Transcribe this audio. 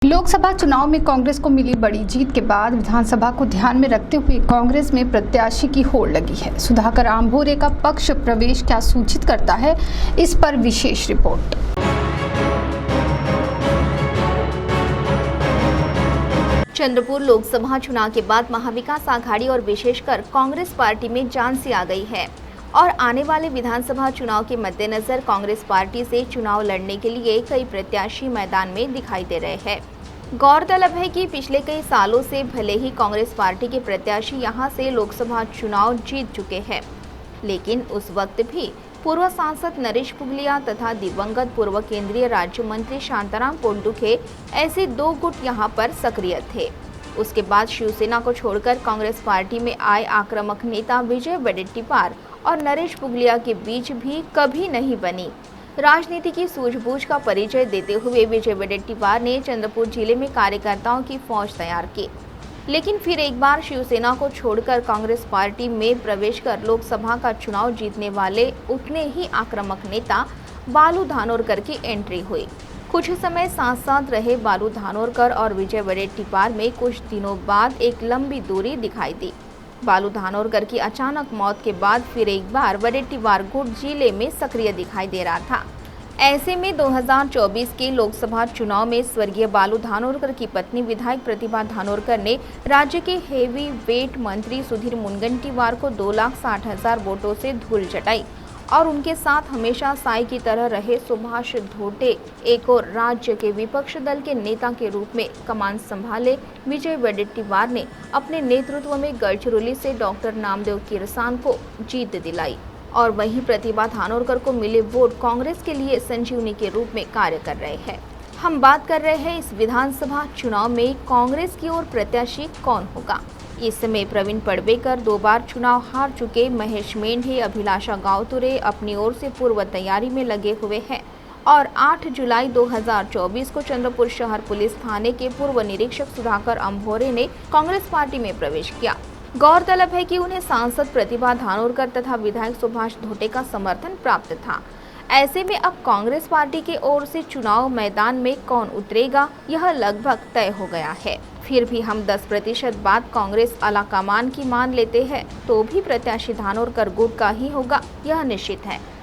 लोकसभा चुनाव में कांग्रेस को मिली बड़ी जीत के बाद विधानसभा को ध्यान में रखते हुए कांग्रेस में प्रत्याशी की होड़ लगी है। सुधाकर आम्भोरे का पक्ष प्रवेश क्या सूचित करता है, इस पर विशेष रिपोर्ट। चंद्रपुर लोकसभा चुनाव के बाद महाविकास आघाड़ी और विशेषकर कांग्रेस पार्टी में जान सी आ गई है और आने वाले विधानसभा चुनाव के मद्देनजर कांग्रेस पार्टी से चुनाव लड़ने के लिए कई प्रत्याशी मैदान में दिखाई दे रहे हैं। गौरतलब है कि पिछले कई सालों से भले ही कांग्रेस पार्टी के प्रत्याशी यहां से लोकसभा चुनाव जीत चुके हैं, लेकिन उस वक्त भी पूर्व सांसद नरेश पुगलिया तथा दिवंगत पूर्व केंद्रीय राज्य मंत्री शांताराम कोंडुके ऐसे दो गुट यहां पर सक्रिय थे। उसके बाद शिवसेना को छोड़कर कांग्रेस पार्टी में आए आक्रामक नेता विजय वडेट्टीवार और नरेश पुगलिया के बीच भी कभी नहीं बनी। राजनीति की सूझबूझ का परिचय देते हुए विजय वडेट्टीवार ने चंद्रपुर जिले में कार्यकर्ताओं की फौज तैयार की, लेकिन फिर एक बार शिवसेना को छोड़कर कांग्रेस पार्टी में प्रवेश कर लोकसभा का चुनाव जीतने वाले उतने ही आक्रामक नेता बालू धानोरकर की एंट्री हुई। कुछ समय साथ साथ रहे बालू धानोरकर और विजय वडेट्टीवार में कुछ दिनों बाद एक लंबी दूरी दिखाई दी। बालू धानोरकर की अचानक मौत के बाद फिर एक बार वडेट्टीवार गुट जिले में सक्रिय दिखाई दे रहा था। ऐसे में 2024 के लोकसभा चुनाव में स्वर्गीय बालू धानोरकर की पत्नी विधायक प्रतिभा धानोरकर ने राज्य के हेवी वेट मंत्री सुधीर मुनगंटीवार को 2,60,000 वोटों से धूल चटाई और उनके साथ हमेशा साई की तरह रहे सुभाष धोटे एक और राज्य के विपक्ष दल के नेता के रूप में कमान संभाले विजय वडेट्टीवार ने अपने नेतृत्व में गढ़चिरौली से डॉक्टर नामदेव किरसान को जीत दिलाई और वहीं प्रतिभा धानोरकर को मिले वोट कांग्रेस के लिए संजीवनी के रूप में कार्य कर रहे हैं। हम बात कर रहे हैं इस विधानसभा चुनाव में कांग्रेस की ओर प्रत्याशी कौन होगा। इस समय प्रवीण पड़बेकर 2 बार चुनाव हार चुके महेश मेंढे, अभिलाषा गावतुरे अपनी ओर से पूर्व तैयारी में लगे हुए हैं और 8 जुलाई 2024 को चंद्रपुर शहर पुलिस थाने के पूर्व निरीक्षक सुधाकर आम्भोरे ने कांग्रेस पार्टी में प्रवेश किया। गौरतलब है कि उन्हें सांसद प्रतिभा धानोरकर तथा विधायक सुभाष धोटे का समर्थन प्राप्त था। ऐसे में अब कांग्रेस पार्टी की ओर से चुनाव मैदान में कौन उतरेगा, यह लगभग तय हो गया है। फिर भी हम 10% बात कांग्रेस आलाकमान की मान लेते हैं तो भी प्रत्याशी धानोरकर गुट का ही होगा, यह निश्चित है।